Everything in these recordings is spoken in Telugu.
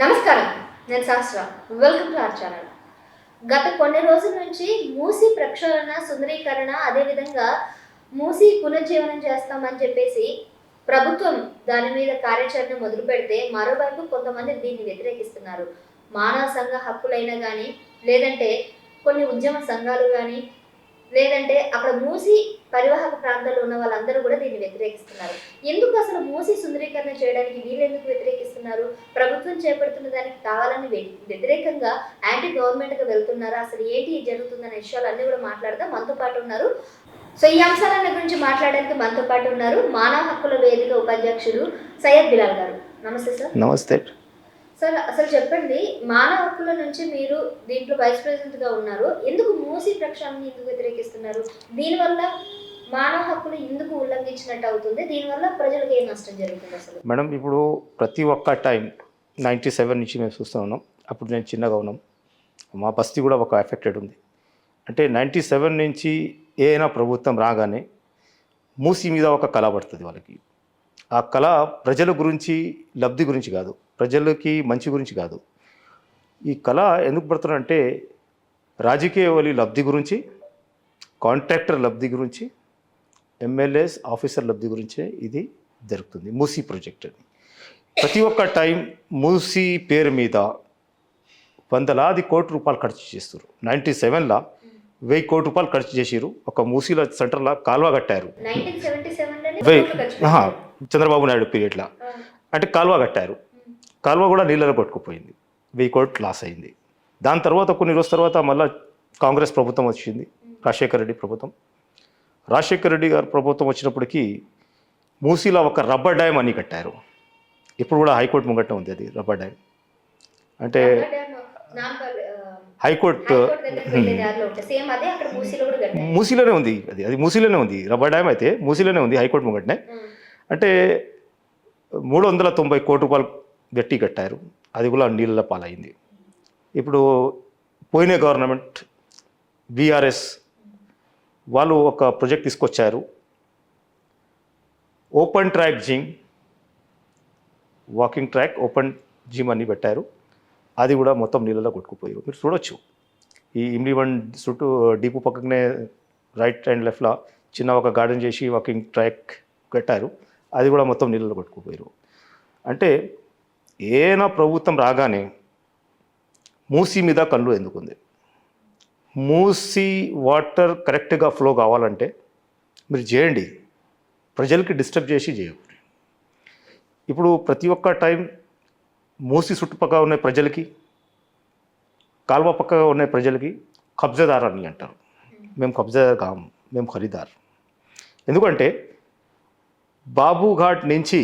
నమస్కారం, నేను శాస్త్ర. Welcome to our channel. గత కొన్ని రోజుల నుంచి మూసీ ప్రక్షాళన, సుందరీకరణ, అదేవిధంగా మూసీ పునర్జీవనం చేస్తామని చెప్పేసి ప్రభుత్వం దాని మీద కార్యాచరణ మొదలు పెడితే, మరోవైపు కొంతమంది దీన్ని వ్యతిరేకిస్తున్నారు. మానవ సంఘ హక్కులైనా కానీ, లేదంటే కొన్ని ఉద్యమ సంఘాలు కానీ, లేదంటే అక్కడ మూసీ పరివాహక ప్రాంతాల్లో ఉన్న వాళ్ళందరూ కూడా దీన్ని వ్యతిరేకిస్తున్నారు. ఎందుకు అసలు మూసీ సుందరీకరణ చేయడానికి వీళ్ళు ఎందుకు వ్యతిరేకిస్తున్నారు? ప్రభుత్వం చేపడుతున్న దానికి కావాలని వ్యతిరేకంగా యాంటీ గవర్నమెంట్గా వెళ్తున్నారా? అసలు ఏంటి జరుగుతుందనే విషయాలు అన్నీ కూడా మాట్లాడదాం. మనతో పాటు ఉన్నారు. సో ఈ అంశాలన్నీ గురించి మాట్లాడడానికి మనతో పాటు ఉన్నారు మానవ హక్కుల వేదిక ఉపాధ్యక్షుడు సయ్యద్ బిలాల్ గారు. నమస్తే సార్. నమస్తే సార్, అసలు చెప్పండి, మానవ హక్కుల నుంచి మీరు దీంట్లో వైస్ ప్రెసిడెంట్గా ఉన్నారు. ఎందుకు మూసీ ప్రక్షాళనని ఎందుకు వ్యతిరేకిస్తున్నారు? దీనివల్ల మానవ హక్కులు ఎందుకు ఉల్లంఘించినట్టు అవుతుంది? దీనివల్ల ప్రజలకు ఏం నష్టం జరుగుతుంది అసలు? మేడం, ఇప్పుడు ప్రతి ఒక్క టైం 97 నుంచి మేము చూస్తూ ఉన్నాం. అప్పుడు నేను చిన్నగా ఉన్నాం. మా బస్తీ కూడా ఒక ఎఫెక్టెడ్ ఉంది. అంటే 97 నుంచి ఏదైనా ప్రభుత్వం రాగానే మూసీ మీద ఒక కళ పడుతుంది వాళ్ళకి. ఆ కళ ప్రజల గురించి, లబ్ధి గురించి కాదు, ప్రజలకి మంచి గురించి కాదు. ఈ కళ ఎందుకు పడుతుందంటే రాజకీయ వాళ్ళ లబ్ధి గురించి, కాంట్రాక్టర్ లబ్ధి గురించి, ఎమ్మెల్యేస్ ఆఫీసర్ లబ్ధి గురించే ఇది జరుగుతుంది. మూసీ ప్రాజెక్ట్ అని ప్రతి ఒక్క టైం మూసీ పేరు మీద వందలాది కోట్ల రూపాయలు ఖర్చు చేస్తారు. 97లో 1000 కోట్ల రూపాయలు ఖర్చు చేసారు. ఒక మూసీలో సెంటర్లో కాలువ కట్టారు. 1977 చంద్రబాబు నాయుడు పీరియడ్లో అంటే కాలువ కట్టారు. కాలువ కూడా నీళ్ళలో కొట్టుకుపోయింది. 1000 కోట్లు లాస్ అయింది. దాని తర్వాత కొన్ని రోజుల తర్వాత మళ్ళీ కాంగ్రెస్ ప్రభుత్వం వచ్చింది, రాజశేఖర రెడ్డి ప్రభుత్వం. రాజశేఖర రెడ్డి గారు ప్రభుత్వం వచ్చినప్పటికీ మూసీలో ఒక రబ్బర్ డ్యామ్ అని కట్టారు. ఇప్పుడు కూడా హైకోర్టు ముంగట ఉంది అది రబ్బర్ డ్యామ్. అంటే హైకోర్టు మూసీలోనే ఉంది. అది మూసీలోనే ఉంది. రబ్బర్ డ్యామ్ అయితే మూసీలోనే ఉంది, హైకోర్టు ముంగటనే. అంటే 390 కోట్ల రూపాయలు గట్టి కట్టారు. అది కూడా నీళ్ళ పాలైంది. ఇప్పుడు పోయిన గవర్నమెంట్ బీఆర్ఎస్ వాళ్ళు ఒక ప్రాజెక్ట్ తీసుకొచ్చారు. Open track gym, walking track, open gym అని పెట్టారు. అది కూడా మొత్తం నీళ్ళలో కొట్టుకుపోయారు. మీరు చూడొచ్చు. ఈ ఇమ్లీవన్ చుట్టూ డీపు పక్కనే రైట్ అండ్ లెఫ్ట్లో చిన్న ఒక గార్డెన్ చేసి వాకింగ్ ట్రాక్ కట్టారు. అది కూడా మొత్తం నీళ్ళలో కొట్టుకుపోయారు. అంటే ఏనా ప్రభుత్వం రాగానే మూసీ మీద కళ్ళు ఎందుకుంది? మూసీ వాటర్ కరెక్ట్గా ఫ్లో కావాలంటే మీరు చేయండి, ప్రజలకి డిస్టర్బ్ చేసి చేయకూడదు. ఇప్పుడు ప్రతి ఒక్క టైం మూసీ చుట్టుపక్కల ఉన్న ప్రజలకి, కాలువ పక్కగా ఉన్న ప్రజలకి కబ్జాదారు అని అంటారు. మేము కబ్జాదారు కాము, మేము ఖరీదారు. ఎందుకంటే బాబుఘాట్ నుంచి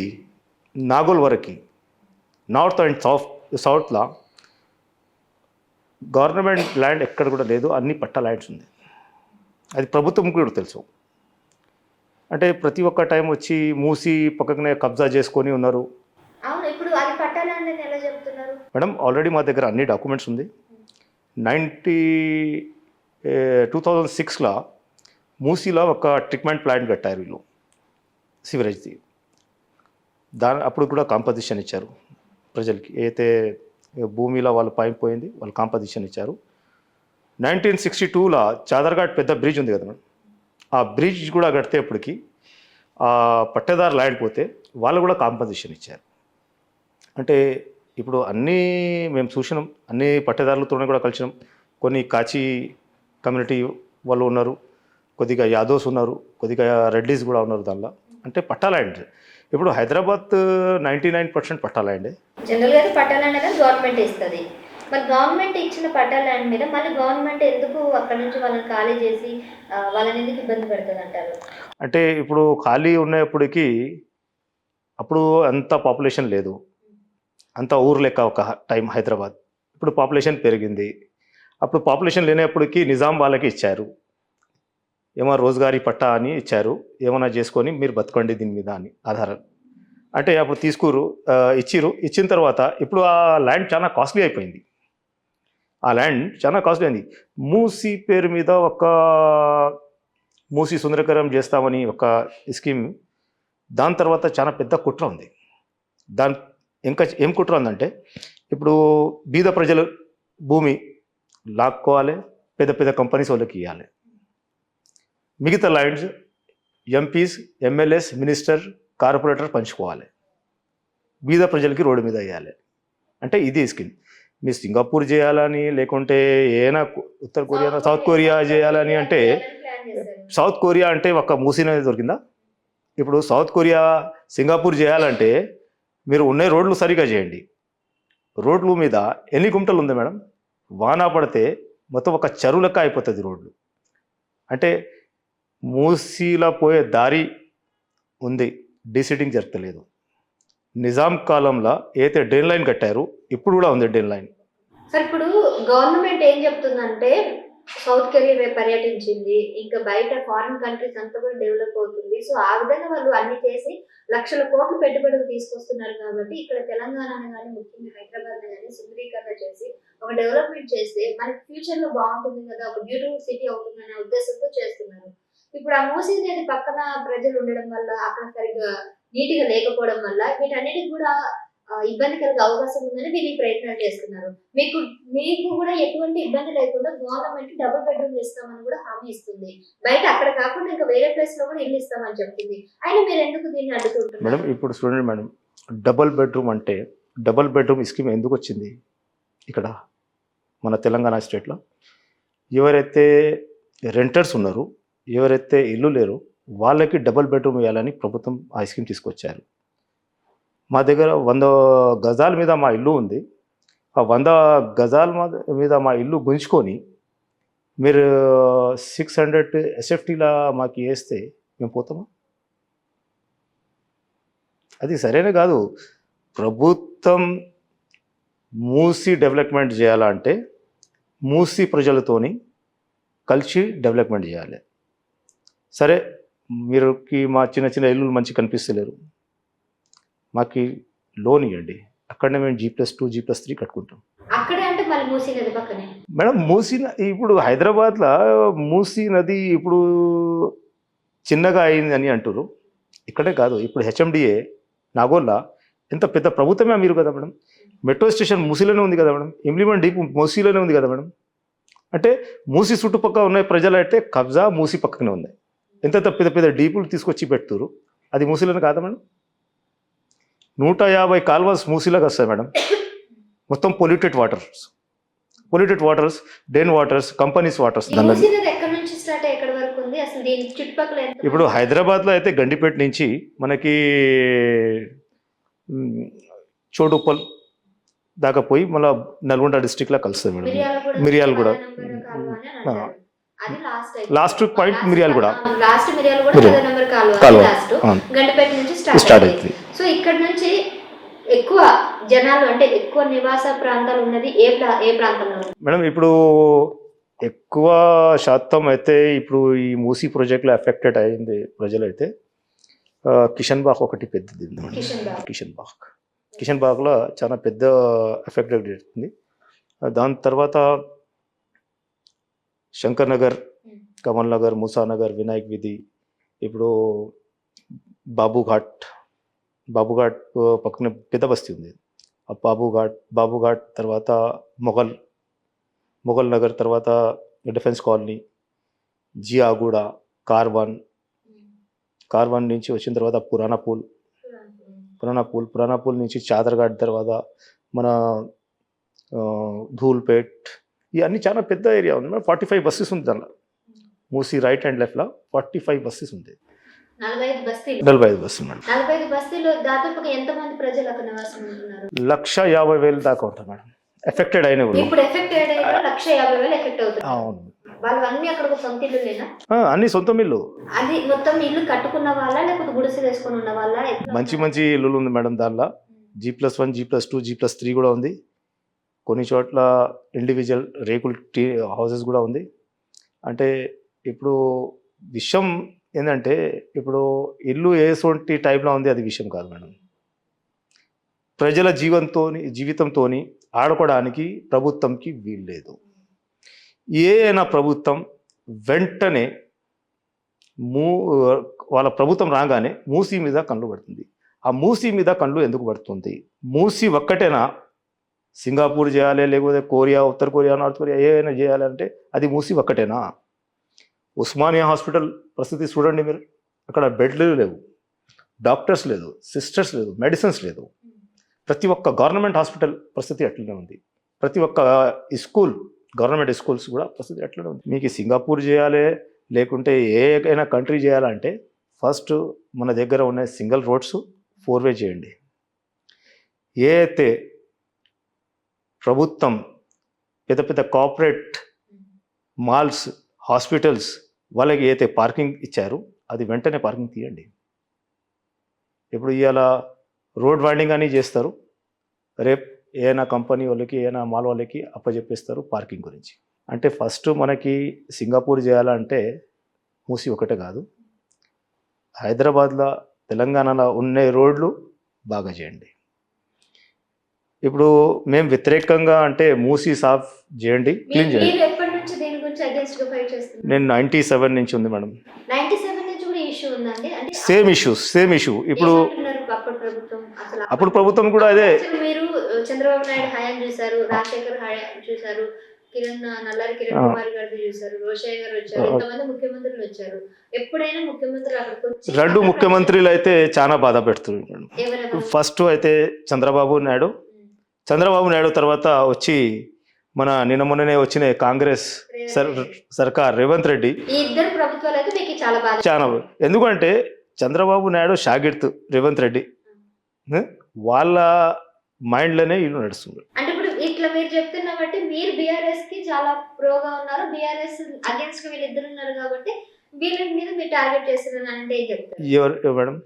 నాగోల్ వరకు నార్త్ అండ్ సౌత్లో గవర్నమెంట్ ల్యాండ్ ఎక్కడ కూడా లేదు, అన్ని పట్టా ల్యాండ్స్ ఉంది. అది ప్రభుత్వం కూడా తెలుసు. అంటే ప్రతి ఒక్క టైం వచ్చి మూసి పక్కనే కబ్జా చేసుకొని ఉన్నారు. మేడం, ఆల్రెడీ మా దగ్గర అన్ని డాక్యుమెంట్స్ ఉంది. 2006లో మూసీలో ఒక ట్రీట్మెంట్ ప్లాంట్ కట్టారు వీళ్ళు, సివరేజ్ది. అప్పుడు కూడా కాంపజిషన్ ఇచ్చారు ప్రజలకి. అయితే భూమిలో వాళ్ళు పైన పోయింది, వాళ్ళు కాంపజిషన్ ఇచ్చారు. 1962లో చాదర్ఘాట్ పెద్ద బ్రిడ్జ్ ఉంది కదా మేడం, ఆ బ్రిడ్జ్ కూడా కడితే ఇప్పటికి ఆ పట్టేదారు ల్యాండ్ పోతే వాళ్ళు కూడా కాంపజిషన్ ఇచ్చారు. అంటే ఇప్పుడు అన్నీ మేము చూసినాం, అన్ని పట్టేదారులతోనే కూడా కలిసినాం. కొన్ని కాచి కమ్యూనిటీ వాళ్ళు ఉన్నారు, కొద్దిగా యాదవ్స్ ఉన్నారు, కొద్దిగా రెడ్డీస్ కూడా ఉన్నారు దానిలో. అంటే పట్టా ల్యాండ్ ఇప్పుడు హైదరాబాద్ 99% పట్టా ల్యాండే. జనరల్గా పట్టా ల్యాండ్ అనేది గవర్నమెంట్ ఇస్తుంది. మరి గవర్నమెంట్ ఇచ్చిన పట్టా ల్యాండ్ మీద మళ్ళీ గవర్నమెంట్ ఎందుకు అక్కడ నుంచి వాళ్ళని ఖాళీ చేసి వాళ్ళని ఎందుకు ఇబ్బంది పెడుతుంది అంటారు? అంటే ఇప్పుడు ఖాళీ ఉన్నప్పటికీ అప్పుడు అంత పాపులేషన్ లేదు, అంత ఊరు లెక్క ఒక టైం హైదరాబాద్. ఇప్పుడు పాపులేషన్ పెరిగింది. అప్పుడు పాపులేషన్ లేనప్పటికీ నిజాం వాళ్ళకి ఇచ్చారు, ఏమో రోజుగారీ పట్టా అని ఇచ్చారు, ఏమైనా చేసుకొని మీరు బతకండి దీని మీద అని ఆధారం. అంటే అప్పుడు ఇచ్చిన తర్వాత ఇప్పుడు ఆ ల్యాండ్ చాలా కాస్ట్లీ అయిపోయింది. ఆ ల్యాండ్ చాలా కాస్ట్లీ అయింది. మూసీ పేరు మీద ఒక మూసీ సుందరీకరణ చేస్తామని ఒక స్కీమ్, దాని తర్వాత చాలా పెద్ద కుట్ర ఉంది. ఇంకా ఏం కుట్ర ఉందంటే ఇప్పుడు బీద ప్రజలు భూమి లాక్కోవాలి, పెద్ద పెద్ద కంపెనీస్ వాళ్ళకి ఇవ్వాలి. మిగతా lands MPs, MLAs, minister, corporator పంచుకోవాలి. బీద ప్రజలకి రోడ్డు మీద వేయాలి. అంటే ఇది స్కీమ్. మీరు సింగపూర్ చేయాలని, లేకుంటే ఏదైనా ఉత్తర కొరియా, సౌత్ కొరియా చేయాలని అంటే, ప్లాన్ చేశారు. సౌత్ కొరియా అంటే ఒక మూసీనే దొరికిందా? ఇప్పుడు సౌత్ కొరియా, సింగపూర్ చేయాలంటే మీరు ఉన్న రోడ్లు సరిగా చేయండి. రోడ్ల మీద ఎన్ని గుంటలు ఉంది మేడం? వాన పడితే మొత్తం ఒక చెరువు లెక్క అయిపోతుంది రోడ్లు. అంటే మూసీలో పోయే దారి ఉంది, డీసీటింగ్ జరగలేదు. నిజాం కాలంలో ఏదైతే డ్రైన్ లైన్ కట్టారు, ఇప్పుడు కూడా ఉంది డ్రైన్ లైన్. సార్ ఇప్పుడు గవర్నమెంట్ ఏం చెప్తుందంటే సౌత్ కొరియా పర్యటించింది, ఇంకా బయట ఫారిన్ కంట్రీస్ అంతా కూడా డెవలప్ అవుతుంది. సో ఆ విధంగా వాళ్ళు అన్ని చేసి లక్షల కోట్లు పెట్టుబడులు తీసుకొస్తున్నారు. కాబట్టి ఇక్కడ తెలంగాణను కానీ, ముఖ్యంగా హైదరాబాద్ కానీ సుందరీకరణ చేసి ఒక డెవలప్మెంట్ చేస్తే మనకి ఫ్యూచర్ లో బాగుంటుంది కదా, ఒక బ్యూటిఫుల్ సిటీ అవుతుంది అనే ఉద్దేశంతో చేస్తున్నారు. ఇప్పుడు ఆ మూసీ నది పక్కన ప్రజలు ఉండడం వల్ల, అక్కడ సరిగ్గా నీట్గా లేకపోవడం వల్ల వీటన్నిటికి కూడా ఇబ్బంది కలిగే అవకాశం ఉందని వీళ్ళు ఈ ప్రయత్నాలు చేస్తున్నారు. మీకు కూడా ఎటువంటి ఇబ్బంది లేకుండా గవర్నమెంట్ డబుల్ బెడ్రూమ్ ఇస్తామని కూడా హామీ ఇస్తుంది. బయట అక్కడ కాకుండా ఇంకా వేరే ప్లేస్ లో కూడా ఇల్లు ఇస్తామని చెప్తుంది. అయినా మీరు ఎందుకు దీన్ని అడ్డుకుంటున్నారు? మేడం ఇప్పుడు చూడండి మేడం, డబుల్ బెడ్రూమ్ అంటే డబుల్ బెడ్రూమ్ స్కీమ్ ఎందుకు వచ్చింది ఇక్కడ మన తెలంగాణ స్టేట్లో? ఎవరైతే రెంటర్స్ ఉన్నారో, ఎవరైతే ఇల్లు లేరో వాళ్ళకి డబుల్ బెడ్రూమ్ ఇవ్వాలని ప్రభుత్వం ఆ స్కీమ్ తీసుకొచ్చారు. మా దగ్గర 100 గజాల మీద మా ఇల్లు ఉంది. ఆ 100 గజాల మీద మా ఇల్లు గుంజుకొని మీరు 600 ఎస్ఎఫ్టీలా మాకు వేస్తే మేము పోతామా? అది సరైన కాదు. ప్రభుత్వం మూసి డెవలప్మెంట్ చేయాలంటే మూసి ప్రజలతోని కలిసి డెవలప్మెంట్ చేయాలి. సరే, మీరుకి మా చిన్న చిన్న ఇల్లులు మంచి కనిపిస్తలేరు, మాకు లోన్ ఇవ్వండి, అక్కడనే మేము G+2 G+3 కట్టుకుంటాం. అక్కడే అంటే మళ్ళీ మూసీ నది పక్కనే మేడం మూసీ ఇప్పుడు హైదరాబాద్లో మూసీ నది ఇప్పుడు చిన్నగా అయింది అని అంటారు. ఇక్కడే కాదు, ఇప్పుడు హెచ్ఎండిఏ నాగోల్లా ఎంత పెద్ద ప్రభుత్వమే మీరు కదా మేడం. మెట్రో స్టేషన్ మూసీలోనే ఉంది కదా మేడం. ఇంప్లిమెంట్ డీప్ మూసీలోనే ఉంది కదా మేడం. అంటే మూసీ చుట్టుపక్కల ఉన్న ప్రజలు అయితే కబ్జా మూసీ పక్కనే ఉంది. ఎంత పెద్ద పెద్ద డీపులు తీసుకొచ్చి పెడుతురు, అది మూసీలోనే కాదా మేడం? 150 కాల్వస్ మూసీలాగా వస్తాయి మేడం. మొత్తం polluted waters, drain waters, companies waters. ఈ మూసీ నది ఎక్కడి నుంచి స్టార్ట్ అయ్యి ఎక్కడి వరకు ఉంది? అసలు దీని చుట్టుపక్కల ఎంత? ఇప్పుడు హైదరాబాద్లో అయితే గండిపేట నుంచి మనకి చోడుప్పల్ దాకా పోయి మళ్ళీ నల్గొండ డిస్టిక్లో కలుస్తుంది madam. Miryalaguda last point Miryalaguda, Gandipet నుంచి స్టార్ట్ అయింది. సో ఇక్కడ నుంచి ఎక్కువ జనాలు అంటే ఎక్కువ నివాస ప్రాంతాలు ఉన్నది ఏ ప్రాంతంలో మేడం? ఇప్పుడు ఎక్కువ శాతం అయితే ఇప్పుడు ఈ మూసీ ప్రాజెక్ట్లో ఎఫెక్టెడ్ అయింది ప్రజలు అయితే కిషన్ బాగ్ ఒకటి పెద్దది. కిషన్ బాగ్లో చాలా పెద్ద ఎఫెక్ట్ అవుతుంది. దాని తర్వాత శంకర్ నగర్, కమల్ నగర్, మూసా నగర్, వినాయక్ వీధి, ఇప్పుడు బాబుఘాట్ పక్కన పెద్ద బస్తీ ఉంది. ఆ బాబుఘాట్ తర్వాత మొఘల్ నగర్, తర్వాత డిఫెన్స్ కాలనీ, జియాగూడ, కార్వాన్ నుంచి వచ్చిన తర్వాత పురాణాపూల్ నుంచి చాదర్ఘాట్, తర్వాత మన ధూల్పేట్, ఇవన్నీ చాలా పెద్ద ఏరియా ఉంది. 45 బస్సెస్ ఉంది దానిలో. మూసీ రైట్ అండ్ లెఫ్ట్లో 45 బస్సెస్ ఉంది. 45 బస్సులు మేడం. 45 బస్తీలో దాదాపుగా ఎంతమంది ప్రజలు అక్కడ నివాసం ఉంటున్నారు? 150,000 దాకా ఉంటారు మేడం. ఎఫెక్టెడ్ అయిన ఇప్పుడు ఎఫెక్టెడ్ అయిన 150,000 ఎఫెక్ట్ అవుతుంది. అవును. వాళ్ళు అన్ని అక్కడ సొంత ఇల్లు లేనా? అన్ని సొంతం ఇల్లు. అది మొత్తం ఇల్లు కట్టుకున్న వాళ్ళ లేకపోతే గుడిసె వేసుకొని ఉన్న వాళ్ళ? మంచి ఇల్లులు ఉంది మేడం. దానిలో G+1 G+2 G+3 కూడా ఉంది. కొన్ని చోట్ల ఇండివిజువల్ రేకుల్ హౌసెస్ కూడా ఉంది. అంటే ఇప్పుడు విషయం ఏంటంటే ఇప్పుడు ఇల్లు ఏసొంటి టైప్లో ఉంది, అది విషయం కాదు మేడం. ప్రజల జీవితంతో ఆడుకోవడానికి ప్రభుత్వంకి వీల్లేదు. ఏదైనా ప్రభుత్వం వెంటనే వాళ్ళ ప్రభుత్వం రాగానే మూసీ మీద కళ్ళు పడుతుంది. ఆ మూసీ మీద కళ్ళు ఎందుకు పడుతుంది? మూసీ ఒక్కటేనా? సింగపూర్ చేయాలి, లేకపోతే కొరియా, ఉత్తర కొరియా, నార్త్ కొరియా ఏమైనా చేయాలంటే అది మూసీ ఒక్కటేనా? ఉస్మానియా హాస్పిటల్ పరిస్థితి చూడండి మీరు. అక్కడ బెడ్లు లేవు, డాక్టర్స్ లేదు, సిస్టర్స్ లేదు, మెడిసిన్స్ లేదు. ప్రతి ఒక్క గవర్నమెంట్ హాస్పిటల్ పరిస్థితి అట్లనే ఉంది. ప్రతి ఒక్క స్కూల్, గవర్నమెంట్ స్కూల్స్ కూడా పరిస్థితి అట్లనే ఉంది. మీకు సింగపూర్ చేయాలి, లేకుంటే ఏదైనా కంట్రీ చేయాలంటే ఫస్ట్ మన దగ్గర ఉన్న సింగిల్ రోడ్స్ 4-వే చేయండి. ఏ అయితే ప్రభుత్వం పెద్ద పెద్ద కార్పొరేట్ మాల్స్, హాస్పిటల్స్ వాళ్ళకి అయితే పార్కింగ్ ఇచ్చారో అది వెంటనే పార్కింగ్ తీయండి. ఇప్పుడు ఇవాళ రోడ్ వైండింగ్ అని చేస్తారు, రేపు ఏదైనా కంపెనీ వాళ్ళకి, ఏదైనా మాల్ వాళ్ళకి అప్పచెప్పేస్తారు పార్కింగ్ గురించి. అంటే ఫస్ట్ మనకి సింగపూర్ చేయాలంటే మూసి ఒకటే కాదు, హైదరాబాద్లో, తెలంగాణలో ఉన్న రోడ్లు బాగా చేయండి. ఇప్పుడు మేము వ్యతిరేకంగా అంటే మూసి సాఫ్ చేయండి, క్లీన్ చేయండి. మీరు ఎప్పటి నుంచి దీని గురించి అగేన్స్ట్ గా ఫైట్ చేస్తున్నారు? నేను 97 నుంచి ఉంది మేడం. 97 నుంచి కూడా ఇష్యూ ఉందండి. అంటే సేమ్ ఇష్యూ. ఇప్పుడు ఏమంటున్నారు అప్పుడు ప్రభుత్వం? అసలు అప్పుడు ప్రభుత్వం కూడా అదే. మీరు చంద్రబాబు నాయుడు హయాం చూసారు, రాజశేఖర్ హయాం చూసారు, నల్లారి కిరణ్ కుమార్ గారిది చూసారు, రోషయ్య గారు వచ్చారు, ఇంతమంది ముఖ్యమంత్రులు వచ్చారు. ఎప్పుడైనా ముఖ్యమంత్రులు అక్కడికి వచ్చి 2 ముఖ్యమంత్రులు అయితే చాలా బాధ పెడుతున్నారు. ఎవరెవరు? ఫస్ట్ అయితే చంద్రబాబు నాయుడు తర్వాత వచ్చి మన నిన్న మొన్ననే వచ్చిన కాంగ్రెస్ సర్కార్ రేవంత్ రెడ్డి. ఈ ఇద్దరు ప్రభుత్వాలు అయితే మీకు చాలా బాధ. చాలా. ఎందుకంటే చంద్రబాబు నాయుడు షాగిర్త్ రేవంత్ రెడ్డి, వాళ్ళ మైండ్లోనే ఇల్లు నడుస్తుంది. అంటే ఇప్పుడు ఇట్లా మీరు చెప్తున్న బట్టి మీరు బీఆర్ఎస్ కి చాలా ప్రోగా ఉన్నారు, బీఆర్ఎస్ అగేన్స్ట్ గా వీళ్ళిద్దరు ఉన్నారు కాబట్టి వీళ్ళ మీద మీరు టార్గెట్ చేస్తున్నారు అంటే ఏం చెప్తారు? ఎవరు మేడం?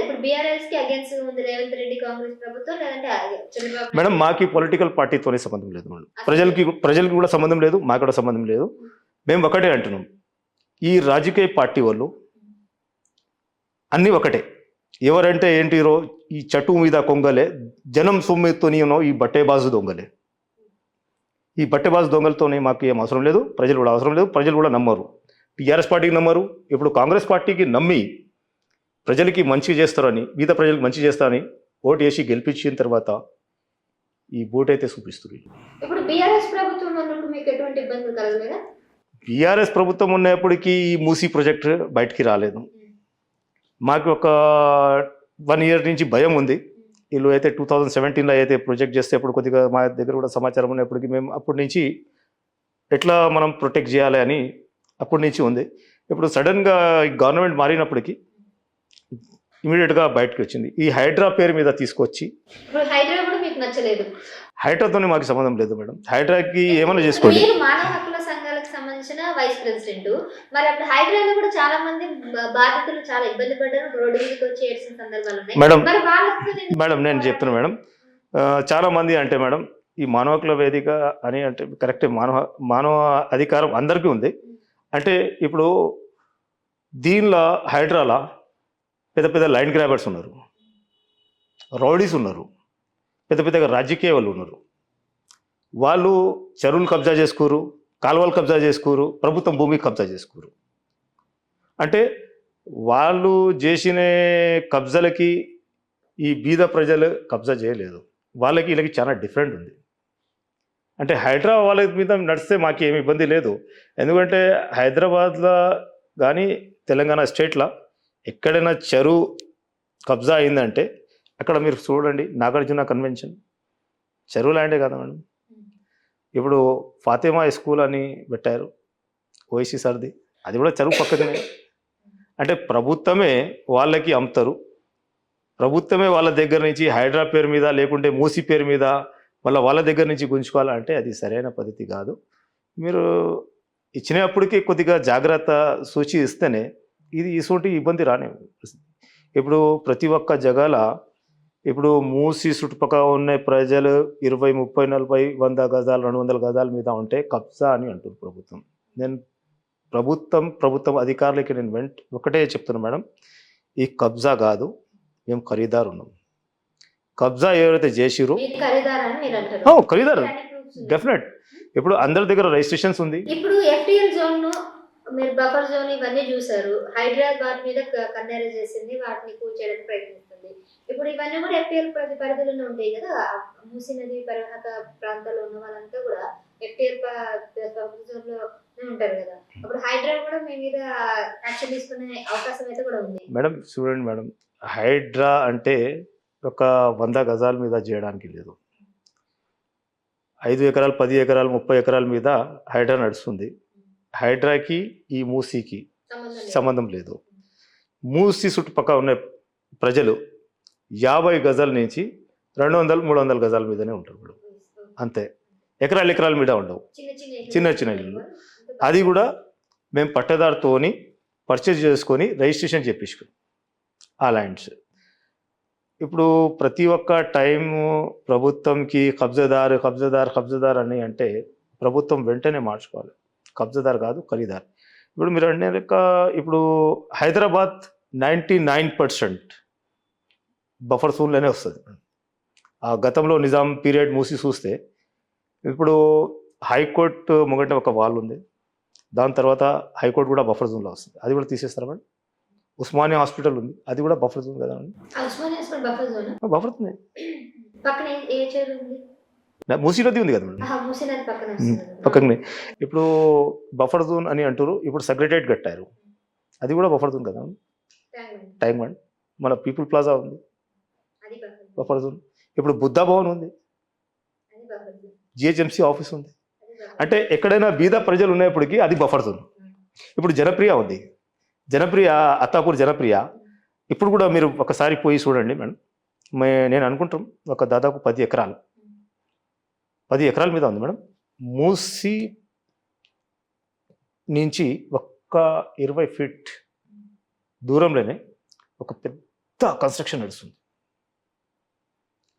ఇప్పుడు బీఆర్ఎస్ కి అగేన్స్ట్ గా ఉంది రేవంత్ రెడ్డి కాంగ్రెస్ ప్రభుత్వం, లేదంటే చంద్రబాబు? మేడం మాకు పొలిటికల్ పార్టీతోనే సంబంధం లేదు మేడం. ప్రజలకి కూడా సంబంధం లేదు, మాకు కూడా సంబంధం లేదు. మేము ఒకటే అంటున్నాం, ఈ రాజకీయ పార్టీ వాళ్ళు అన్నీ ఒకటే. ఎవరంటే ఏంటిరో ఈ చట్టు మీద కొంగలే, జనం సొమ్మెతోని ఈ బట్టేబాజు దొంగలే. ఈ బట్టేబాజు దొంగలతోనే మాకు ఏం అవసరం లేదు, ప్రజలు కూడా అవసరం లేదు. ప్రజలు కూడా నమ్మరు, టీఆర్ఎస్ పార్టీకి నమ్మరు. ఇప్పుడు కాంగ్రెస్ పార్టీకి నమ్మి ప్రజలకి మంచి చేస్తారని, మిగతా ప్రజలకు మంచి చేస్తారని ఓటు వేసి గెలిపించిన తర్వాత ఈ బోట్ అయితే చూపిస్తుంది. ఇప్పుడు బీఆర్ఎస్ ప్రభుత్వం ఉన్నప్పుడు మీకు ఎటువంటి ఇబ్బందులు కలగలేదా? బీఆర్ఎస్ ప్రభుత్వం ఉన్నప్పటికీ ఈ మూసీ ప్రాజెక్ట్ బయటికి రాలేదు. మాకు ఒక 1 ఇయర్ నుంచి భయం ఉంది. వీళ్ళు అయితే 2017లో అయితే ప్రొజెక్ట్ చేస్తే అప్పుడు కొద్దిగా మా దగ్గర కూడా సమాచారం ఉన్నప్పటికీ మేము అప్పటి నుంచి ఎట్లా మనం ప్రొటెక్ట్ చేయాలి అని అప్పటి నుంచి ఉంది. ఇప్పుడు సడన్గా గవర్నమెంట్ మారినప్పటికీ ఇమీడియట్గా బయటకు వచ్చింది. ఈ హైడ్రా పేరు మీద తీసుకొచ్చి, హైడ్రా కూడా మీకు నచ్చలేదు? హైడ్రాతోనే మాకు సంబంధం లేదు మేడం. హైడ్రాకి ఏమైనా చేసుకోండి. మానవ హక్కుల సంఘాలకు సంబంధించిన వైస్ ప్రెసిడెంట్, మరి అప్పుడు హైడ్రాలో కూడా చాలా మంది బాధితులు చాలా ఇబ్బంది పడ్డారు, రోడ్డు మీదకి వచ్చి ఏడ్చిన సందర్భాలు ఉన్నాయి మేడం. నేను చెప్తున్నా మేడం, చాలా మంది అంటే మేడం ఈ మానవ హక్కుల వేదిక అని అంటే కరెక్ట్, మానవ అధికారం అందరికీ ఉంది. అంటే ఇప్పుడు దీనిలో హైడ్రాలా పెద్ద పెద్ద లైన్ గ్రాబర్స్ ఉన్నారు, రౌడీస్ ఉన్నారు, పెద్ద పెద్దగా రాజకీయ వాళ్ళు ఉన్నారు. వాళ్ళు చెరువులు కబ్జా చేసుకోరు, కాలువలు కబ్జా చేసుకోరు, ప్రభుత్వం భూమి కబ్జా చేసుకోరు. అంటే వాళ్ళు చేసిన కబ్జాలకి ఈ బీద ప్రజలు కబ్జా చేయలేదు. వాళ్ళకి వీళ్ళకి చాలా డిఫరెంట్ ఉంది. అంటే హైడ్రా వాళ్ళ మీద నడిస్తే మాకు ఏమి ఇబ్బంది లేదు. ఎందుకంటే హైదరాబాద్లో కానీ తెలంగాణ స్టేట్లో ఎక్కడైనా చెరువు కబ్జా అయిందంటే అక్కడ మీరు చూడండి, నాగార్జున కన్వెన్షన్ చెరువు ల్యాండే కదా మేడం. ఇప్పుడు ఫాతిమా స్కూల్ అని పెట్టారు ఓఎస్సీ సార్ది, అది కూడా చెరువు పక్కనే. అంటే ప్రభుత్వమే వాళ్ళకి అమ్ముతారు, ప్రభుత్వమే వాళ్ళ దగ్గర నుంచి హైడ్రా పేరు మీద లేకుంటే మూసీ పేరు మీద వాళ్ళ దగ్గర నుంచి గుంజుకోవాలంటే అది సరైన పద్ధతి కాదు. మీరు ఇచ్చినప్పటికీ కొద్దిగా జాగ్రత్త సూచి ఇస్తేనే ఇది ఇటువంటి ఇబ్బంది రానే. ఇప్పుడు ప్రతి ఒక్క జగాల ఇప్పుడు మూసి చుట్టుపక్కల ఉన్న ప్రజలు 20, 30, 40, 100 గజాలు 200 గజాల మీద ఉంటే కబ్జా అని అంటారు ప్రభుత్వం. నేను ప్రభుత్వం అధికారులకి నేను ఒకటే చెప్తున్నాను మేడం, ఈ కబ్జా కాదు, మేము ఖరీదారు ఉన్నాం. కబ్జా ఎవరైతే చేసిరో ఖరీదారు డెఫినెట్. ఇప్పుడు అందరి దగ్గర రిజిస్ట్రేషన్స్ ఉంది. ఇప్పుడు ఎఫ్టీఎల్ జోన్ మీరు బఫర్ జోన్ ఇవన్నీ చూసారు. హైదరాబాద్ మీద కన్నెర చేసింది. వాటిని కూల్చేయడానికి ప్రయత్నిస్తుంది. ఇప్పుడు ఇవన్నీ కూడా ఎఫ్టీఎల్ పరిధిలోనే ఉంటాయి కదా! మూసీ నది పరివాహక ప్రాంతాల్లో ఉన్న వాళ్ళంతా కూడా ఎఫ్టీఎల్ బఫర్ జోన్‌లోనే ఉంటారు కదా! అప్పుడు హైదరాబాద్ కూడా మీ మీద యాక్షన్ తీసుకునే అవకాశం అయితే కూడా ఉంది. మేడం చూడండి మేడం, హైడ్రా అంటే ఒక 100 గజాల మీద చేయడానికి లేదు. 5 ఎకరాలు, 10 ఎకరాలు, 30 ఎకరాల మీద హైడ్రా నడుస్తుంది. హైడ్రాకి ఈ మూసీకి సంబంధం లేదు. సంబంధం లేదు. మూసీ చుట్టుపక్కల ఉన్న ప్రజలు 50 గజాల నుంచి 200, 300 గజాల మీదనే ఉంటారు మేడం. అంతే. ఎకరాల మీద ఉండవు. చిన్న చిన్న ఇల్లు. అది కూడా మేము పట్టదారుతోని పర్చేజ్ చేసుకొని రిజిస్ట్రేషన్ చేయించుకున్నాం ఆ ల్యాండ్స్. ఇప్పుడు ప్రతి ఒక్క టైము ప్రభుత్వంకి కబ్జదార్ అని అంటే ప్రభుత్వం వెంటనే మార్చుకోవాలి. కబ్జదార్ కాదు, ఖరీదార్. ఇప్పుడు మీరు అనే లెక్క ఇప్పుడు హైదరాబాద్ 99% బఫర్ జోన్లోనే వస్తుంది. ఆ గతంలో నిజాం పీరియడ్ మూసి చూస్తే ఇప్పుడు హైకోర్టు ముంగట ఒక వాల్ ఉంది. దాని తర్వాత హైకోర్టు కూడా బఫర్ జోన్లో వస్తుంది. అది కూడా తీసేస్తారా మేడం? ఉస్మానియా హాస్పిటల్ ఉంది, అది కూడా బఫర్ జోన్ కదా అండి. బఫర్ ఉంది. పక్కన ఏ చెరువు ఉంది? మూసీ నది ఉంది కదా మేడం, మూసీ నది పక్కన వస్తుంది. పక్కనే. ఇప్పుడు బఫర్ జోన్ అని అంటారు. ఇప్పుడు సెక్రటరేట్ కట్టారు, అది కూడా బఫర్ జోన్ కదా. టైం వన్ మన పీపుల్ ప్లాజా ఉంది, అది బఫర్ జోన్. ఇప్పుడు బుద్ధ భవన్ ఉంది, జిహెచ్ఎంసీ ఆఫీస్ ఉంది. అంటే ఎక్కడైనా బీద ప్రజలు ఉన్నప్పటికీ అది బఫర్ జోన్. ఇప్పుడు జనప్రియ ఉంది, అత్తాపూర్ జనప్రియ. ఇప్పుడు కూడా మీరు ఒకసారి పోయి చూడండి మేడం. నేను అనుకుంటాం ఒక దాదాపు 10 ఎకరాల మీద ఉంది మేడం. మూసి నుంచి ఒక్క 20 ఫీట్ దూరంలోనే ఒక పెద్ద కన్స్ట్రక్షన్ నడుస్తుంది,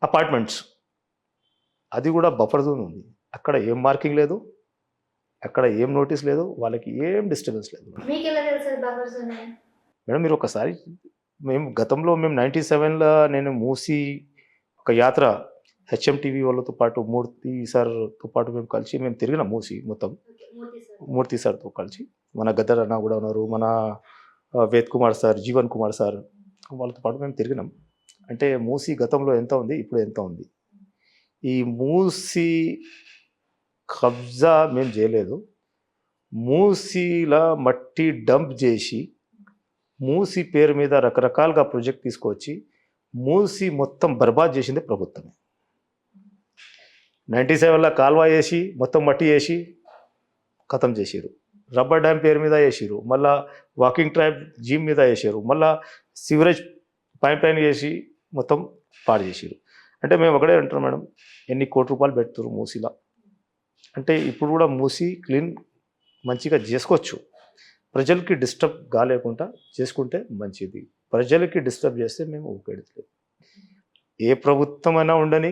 అపార్ట్మెంట్స్. అది కూడా బఫర్ జోన్ ఉంది. అక్కడ ఏం మార్కింగ్ లేదు, అక్కడ ఏం నోటీస్ లేదు, వాళ్ళకి ఏం డిస్టర్బెన్స్ లేదు మేడం. మీరు ఒకసారి గతంలో మేము 97లో నేను మూసి ఒక యాత్ర హెచ్ఎంటీవీ వాళ్ళతో పాటు మూర్తి సార్తో పాటు మేము తిరిగినాం మూసి మొత్తం. మూర్తి సార్తో కలిసి మన గద్దర్ అన్న కూడా ఉన్నారు, మన వేద్ కుమార్ సార్, జీవన్ కుమార్ సార్, వాళ్ళతో పాటు మేము తిరిగినాం. అంటే మూసి గతంలో ఎంత ఉంది, ఇప్పుడు ఎంత ఉంది. ఈ మూసి కబ్జా మేము చేయలేదు. మూసీలా మట్టి డంప్ చేసి మూసి పేరు మీద రకరకాలుగా ప్రాజెక్ట్ తీసుకొచ్చి మూసి మొత్తం బర్బాద్ చేసింది ప్రభుత్వమే. 97లో కాల్వా వేసి మొత్తం మట్టి వేసి ఖతం చేసారు. రబ్బర్ డ్యామ్ పేరు మీద వేసారు, మళ్ళీ వాకింగ్ ట్రాక్ జిమ్ మీద వేసారు, మళ్ళీ సివరేజ్ పైప్ లైన్ వేసి మొత్తం పాడు చేసారు. అంటే మేము ఒకటే అంటాం మేడం, ఎన్ని కోట్ల రూపాయలు పెడుతున్నారు మూసీలో. అంటే ఇప్పుడు కూడా మూసి క్లీన్ మంచిగా చేసుకోవచ్చు. ప్రజలకి డిస్టర్బ్ కాలేకుండా చేసుకుంటే మంచిది. ప్రజలకి డిస్టర్బ్ చేస్తే మేము ఊపెడతలేదు. ఏ ప్రభుత్వమైనా ఉండని,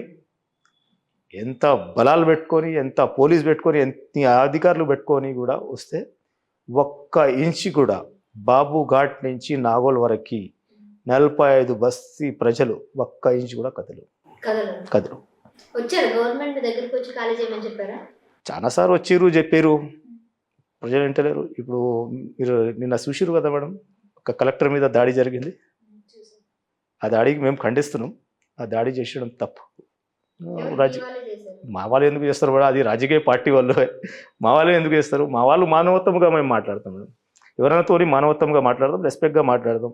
ఎంత బలాలు పెట్టుకొని, ఎంత పోలీస్ పెట్టుకొని, ఎంత అధికారులు పెట్టుకొని కూడా వస్తే ఒక్క ఇంచి కూడా బాబు ఘాట్ నుంచి నాగోల్ వరకు 45 బస్తీ ప్రజలు ఒక్క ఇంచు కూడా కదలు. వచ్చారు గవర్నమెంట్ దగ్గరికి వచ్చి ఖాళీ చేయమని చెప్పారా? చాలాసార్లు వచ్చారు, చెప్పారు, ప్రజలు వింటలేరు. ఇప్పుడు మీరు నిన్న చూసిరు కదా మేడం, ఒక కలెక్టర్ మీద దాడి జరిగింది. ఆ దాడికి మేము ఖండిస్తున్నాం. ఆ దాడి చేసడం తప్పు. మా వాళ్ళు ఎందుకు చేస్తారు మేడం? అది రాజకీయ పార్టీ వాళ్ళు. మా వాళ్ళు ఎందుకు చేస్తారు? మా వాళ్ళు మానవత్వంగా మేము మాట్లాడతాం మేడం. ఎవరైనా తోని మానవత్వంగా మాట్లాడదాం, రెస్పెక్ట్గా మాట్లాడదాం.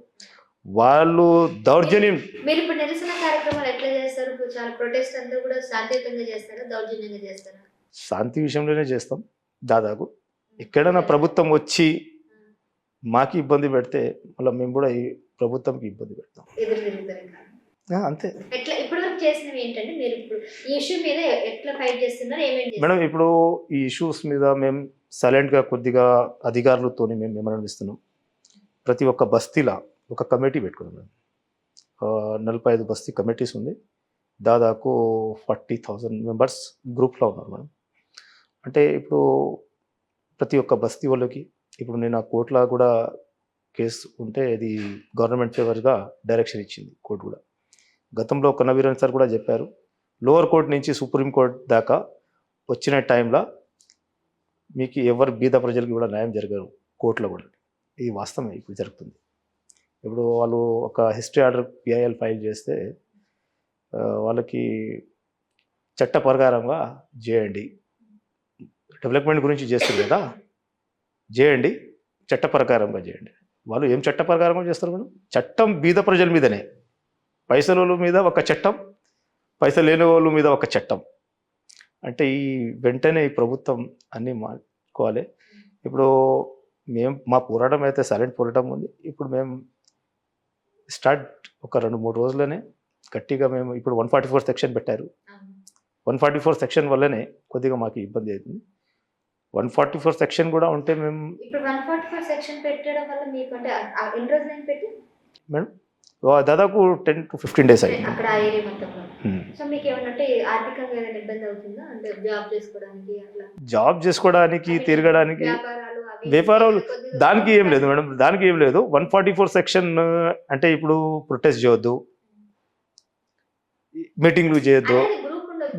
వాళ్ళు దౌర్జన్యం. మీరు ఇప్పుడు నిరసన కార్యక్రమాలు ఎట్లా చేస్తారు? చాలా ప్రొటెస్ట్ అంతా కూడా శాంతియుతంగా చేస్తారా, దౌర్జన్యంగా చేస్తారా? శాంతి విషయంలోనే చేస్తాం. దాదాపు ఎక్కడైనా ప్రభుత్వం వచ్చి మాకు ఇబ్బంది పెడితే మళ్ళీ మేము కూడా ఈ ప్రభుత్వంకి ఇబ్బంది పెడతాం. అంతే. మేడం ఇప్పుడు ఈ ఇష్యూస్ మీద మేము సైలెంట్గా కొద్దిగా అధికారులతో మేము మెమోరాండం ఇస్తున్నాం. ప్రతి ఒక్క బస్తీలా ఒక కమిటీ పెట్టుకున్నాం మేడం. 45 బస్తీ కమిటీస్ ఉంది. దాదాపు 40,000 మెంబర్స్ గ్రూప్లో ఉన్నారు మేడం. అంటే ఇప్పుడు ప్రతి ఒక్క బస్తీ వాళ్ళకి ఇప్పుడు నేను ఆ కోర్టులో కూడా కేసు ఉంటే అది గవర్నమెంట్ ఫేవర్గా డైరెక్షన్ ఇచ్చింది కోర్టు కూడా. గతంలో కన్నవీరన్ సార్ కూడా చెప్పారు, లోవర్ కోర్టు నుంచి సుప్రీంకోర్టు దాకా వచ్చిన టైంలో మీకు ఎవరు బీద ప్రజలకి కూడా న్యాయం జరగరు. కోర్టులో కూడా. ఇది వాస్తవమే ఇప్పుడు జరుగుతుంది. ఇప్పుడు వాళ్ళు ఒక హిస్టరీ ఆర్డర్ పిఐఎల్ ఫైల్ చేస్తే వాళ్ళకి చట్ట ప్రకారంగా చేయండి, డెవలప్మెంట్ గురించి చేస్తారు కదా, చేయండి, చట్ట ప్రకారంగా చేయండి. వాళ్ళు ఏం చట్ట ప్రకారంగా చేస్తారు మేడం? చట్టం బీద ప్రజల మీదనే, పైసల వాళ్ళ మీద ఒక చట్టం, పైసలు లేని వాళ్ళ మీద ఒక చట్టం. అంటే ఈ వెంటనే ఈ ప్రభుత్వం అన్నీ మార్చుకోవాలి. ఇప్పుడు మా పోరాటం అయితే సైలెంట్ పోరాటం ఉంది. ఇప్పుడు మేము స్టార్ట్ ఒక 2-3 రోజుల్లోనే గట్టిగా మేము ఇప్పుడు 144 సెక్షన్ పెట్టారు. 144 సెక్షన్ వల్లనే కొద్దిగా మాకు ఇబ్బంది అవుతుంది. 144 సెక్షన్ కూడా ఉంటే మేము ఇప్పుడు 144 సెక్షన్ పెట్టడం వల్ల మీకు అంటే ఎన్ని రోజులు ఏం పెట్టి మేడం దాదాపు 10 to 15 days అయింది అక్కడ ఆ ఏరియా మొత్తంలో. సో మీకు ఏమన్నా అంటే ఆర్థికంగా ఏదైనా ఇబ్బంది అవుతుందా? అంటే జాబ్ చేసుకోవడానికి అట్లా జాబ్ చేసుకోవడానికి తిరగడానికి వ్యాపారాలు దానికి ఏం లేదు మేడం, దానికి ఏం లేదు. 144 సెక్షన్ అంటే ఇప్పుడు ప్రొటెస్ట్ చేయొద్దు, మీటింగ్లు చేయొద్దు,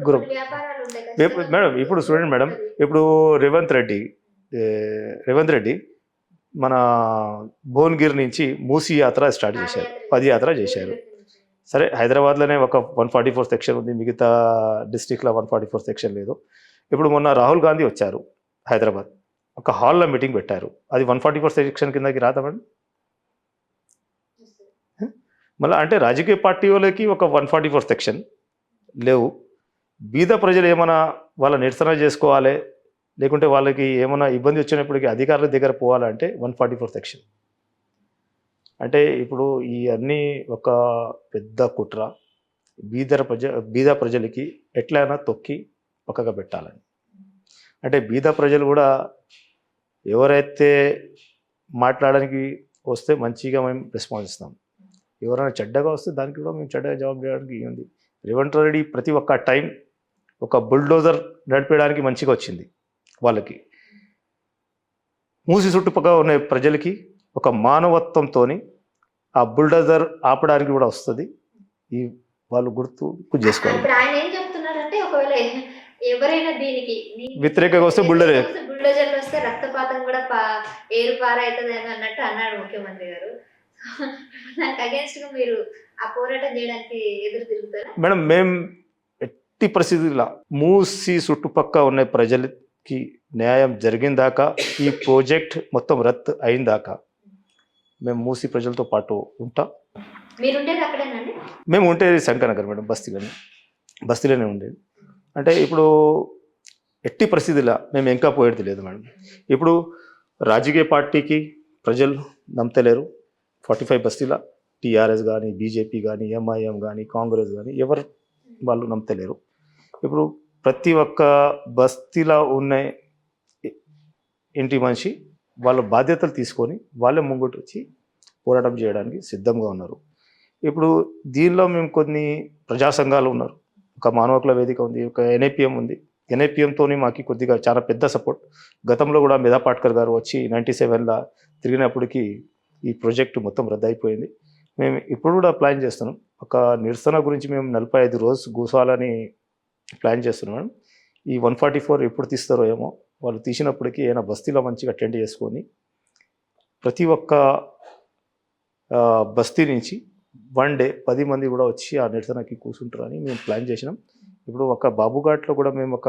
గ్రూప్ మేడం. ఇప్పుడు చూడండి మేడం, ఇప్పుడు రేవంత్ రెడ్డి మన భువనగిరి నుంచి మూసీ యాత్ర స్టార్ట్ చేశారు, పదయాత్ర చేశారు. సరే, హైదరాబాద్లోనే ఒక 144 సెక్షన్ ఉంది, మిగతా డిస్టిక్లో 144 సెక్షన్ లేదు. ఇప్పుడు మొన్న రాహుల్ గాంధీ వచ్చారు హైదరాబాద్, ఒక హాల్లో మీటింగ్ పెట్టారు. అది 144 సెక్షన్ కిందకి రాదా మేడం? మళ్ళీ అంటే రాజకీయ పార్టీ వాళ్ళకి ఒక 144 సెక్షన్ లేవు. బీద ప్రజలు ఏమైనా వాళ్ళ నిరసన చేసుకోవాలి, లేకుంటే వాళ్ళకి ఏమైనా ఇబ్బంది వచ్చినప్పటికీ అధికారుల దగ్గర పోవాలంటే 144 సెక్షన్. అంటే ఇప్పుడు ఈ అన్నీ ఒక పెద్ద కుట్ర, బీద ప్రజలకి ఎట్లయినా తొక్కి పక్కగా పెట్టాలని. అంటే బీద ప్రజలు కూడా ఎవరైతే మాట్లాడడానికి వస్తే మంచిగా మేము రెస్పాన్స్ ఇస్తాం, ఎవరైనా చెడ్డగా వస్తే దానికి కూడా మేము చెడ్డగా జవాబు చేయడానికి ఉంది. రేవంత్ రెడ్డి ప్రతి ఒక్క టైం ఒక బుల్డోజర్ నడిపేయడానికి మంచిగా వచ్చింది వాళ్ళకి. మూసి చుట్టుపక్కల ఉన్న ప్రజలకి ఒక మానవత్వంతో ఆ బుల్డోజర్ ఆపడానికి కూడా వస్తుంది. ఈ వాళ్ళు గుర్తు చేసుకోవాలి. ఇప్పుడు ఆయన ఏం చెప్తున్నారంటే ఒకవేళ ఎవరైనా దీనికి వ్యతిరేకంగా వస్తే బుల్డోజర్లు వస్తే రక్తపాతం కూడా ఏరు పారైతుంది అన్నట్టు అన్నాడు ముఖ్యమంత్రి గారు. దానికి అగేన్స్ట్ గా మీరు ఆ పోరాటం చేయడానికి ఎదురు తిరుగుతారా మేడం? మేము ఎట్టి పరిస్థితుల్లో మూసి చుట్టుపక్కల ఉన్న ప్రజలకి న్యాయం జరిగిందాకా, ఈ ప్రాజెక్ట్ మొత్తం రద్దు అయిందాకా మేము మూసి ప్రజలతో పాటు ఉంటాం. మీరు ఉండేది అక్కడేనండి? మేము ఉండేది శంకరనగర్ మేడం, బస్తీలోనే ఉండేది. అంటే ఇప్పుడు ఎట్టి పరిస్థితుల్లో మేము ఇంకా పోయేది లేదు మేడం. ఇప్పుడు రాజకీయ పార్టీకి ప్రజలు నమ్మతలేరు. 45 బస్తీల టీఆర్ఎస్ కానీ, బీజేపీ కానీ, ఎంఐఎం కానీ, కాంగ్రెస్ కానీ ఎవరు వాళ్ళు నమ్మతలేరు. ఇప్పుడు ప్రతి ఒక్క బస్తీలో ఉన్న ఇంటి మనిషి వాళ్ళ బాధ్యతలు తీసుకొని వాళ్ళే ముంగట వచ్చి పోరాటం చేయడానికి సిద్ధంగా ఉన్నారు. ఇప్పుడు దీనిలో మేము కొన్ని ప్రజా సంఘాలు ఉన్నారు, ఒక మానవ హక్కుల వేదిక ఉంది, ఒక ఎన్ఐపిఎం ఉంది. ఎన్ఐపిఎంతో మాకు కొద్దిగా చాలా పెద్ద సపోర్ట్. గతంలో కూడా మేధా పాట్కర్ గారు వచ్చి 97లో తిరిగినప్పటికీ ఈ ప్రాజెక్టు మొత్తం రద్దు అయిపోయింది. మేము ఇప్పుడు కూడా ప్లాన్ చేస్తున్నాం, ఒక నిరసన గురించి మేము 45 రోజులు కూర్చోవాలని ప్లాన్ చేస్తున్నాం మేడం. ఈ 144 ఎప్పుడు తీస్తారో ఏమో, వాళ్ళు తీసినప్పటికీ ఏమైనా బస్తీలో మంచిగా అటెండ్ చేసుకొని ప్రతి ఒక్క బస్తీ నుంచి 1 డే 10 మంది కూడా వచ్చి ఆ నిరసనకి కూర్చుంటారని మేము ప్లాన్ చేసినాం. ఇప్పుడు ఒక బాబుఘాట్లో కూడా మేము ఒక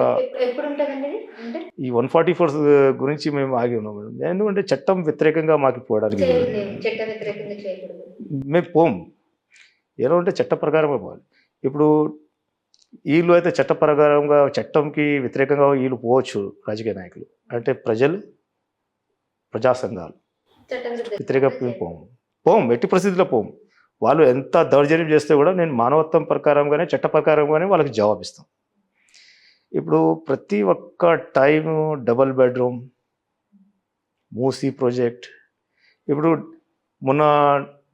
ఈ 144 గురించి మేము ఆగి ఉన్నాం మేడం. ఎందుకంటే చట్టం వ్యతిరేకంగా మాకు పోవడానికి మేము పోం. ఎలా ఉంటే చట్ట ప్రకారమే పోవాలి. ఇప్పుడు వీళ్ళు అయితే చట్ట ప్రకారంగా చట్టంకి వ్యతిరేకంగా వీళ్ళు పోవచ్చు రాజకీయ నాయకులు. అంటే ప్రజా సంఘాలు వ్యతిరేకంగా పోం, ఎట్టి పరిస్థితుల్లో పోం. వాళ్ళు ఎంత దౌర్జన్యం చేస్తే కూడా నేను మానవత్వం ప్రకారంగానే, చట్ట ప్రకారంగానే వాళ్ళకి జవాబిస్తాం. ఇప్పుడు ప్రతి ఒక్క time double bedroom Musi project, ఇప్పుడు మొన్న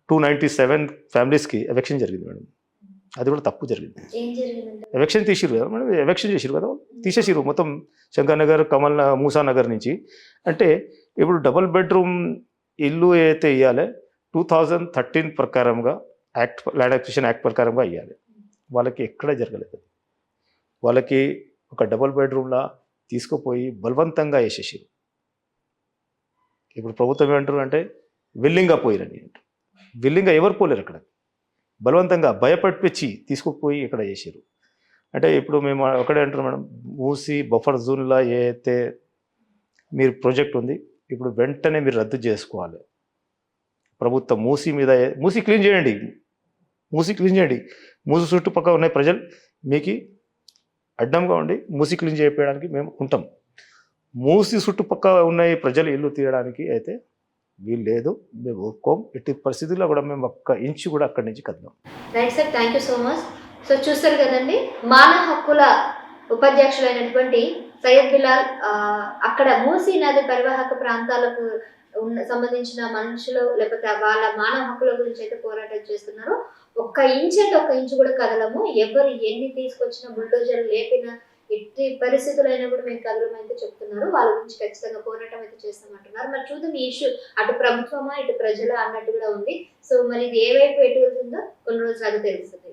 297 ఫ్యామిలీస్కి ఎలక్షన్ జరిగింది మేడం. అది కూడా తప్పు జరిగింది. ఎలక్షన్ తీసిరు కదా మేడం, ఎలక్షన్ చేసిరు కదా, తీసేసిరు మొత్తం శంకర్ నగర్, మూసా నగర్ నుంచి. అంటే ఇప్పుడు డబుల్ బెడ్రూమ్ ఇల్లు ఏదైతే ఇవ్వాలి 2013 ప్రకారంగా ల్యాండ్ అక్విజిషన్ యాక్ట్ ప్రకారంగా ఇవ్వాలి. వాళ్ళకి ఎక్కడ జరగలేదు. వాళ్ళకి ఒక డబుల్ బెడ్రూమ్లా తీసుకుపోయి బలవంతంగా వేసేసారు. ఇప్పుడు ప్రభుత్వం ఏమంటారు అంటే విల్లింగ్గా పోయిరని అంటారు. విల్లింగ్గా ఎవరు పోలేరు అక్కడ, బలవంతంగా భయపడిపించి తీసుకుపోయి ఇక్కడ చేసారు. అంటే ఇప్పుడు మేము ఒకటే అంటారు మేడం, మూసి బఫర్ జోన్లో ఏ అయితే మీరు ప్రాజెక్ట్ ఉంది ఇప్పుడు వెంటనే మీరు రద్దు చేసుకోవాలి. ప్రభుత్వం మూసి మీద మూసి క్లీన్ చేయండి, మూసి క్లీన్ చేయండి. మూసి చుట్టుపక్కల ఉన్న ప్రజలు మీకు అడ్డంగా ఉండి మూసి క్లీన్ చేయడానికి మేము ఉంటాం. మూసి చుట్టుపక్కల ఉన్న ఈ ప్రజలు ఇల్లు తీయడానికి అయితే వీలు లేదు, మేము ఒప్పుకోం. ఎట్టి పరిస్థితుల్లో కూడా మేము ఒక్క ఇంచు కూడా అక్కడి నుంచి కదలం. Right sir, thank you so much. So చూస్తారు కదండి, మానవ హక్కుల ఉపాధ్యక్షులైనటువంటి సయ్యద్ బిలాల్ అక్కడ మూసీ నది పరివాహక ప్రాంతాలకు సంబంధించిన మనుషులు లేకపోతే వాళ్ళ మానవ హక్కుల గురించి అయితే పోరాటం చేస్తున్నారు. ఒక్క ఇంచు అంటే ఒక్క ఇంచు కూడా కదలము, ఎవరు ఎన్ని తీసుకొచ్చిన బుల్డోజర్ లేపిన ఎట్టి పరిస్థితులైనా కూడా మేము కదలమైతే చెప్తున్నారు. వాళ్ళ గురించి ఖచ్చితంగా పోరాటం అయితే చేస్తామంటున్నారు. మరి చూద్దాం ఈ ఇష్యూ అటు ప్రభుత్వమా ఇటు ప్రజల అన్నట్టు కూడా ఉంది. సో మరి ఇది ఏ వైపు ఎటు వెళ్తుందో కొన్ని రోజులు అది తెలుస్తుంది.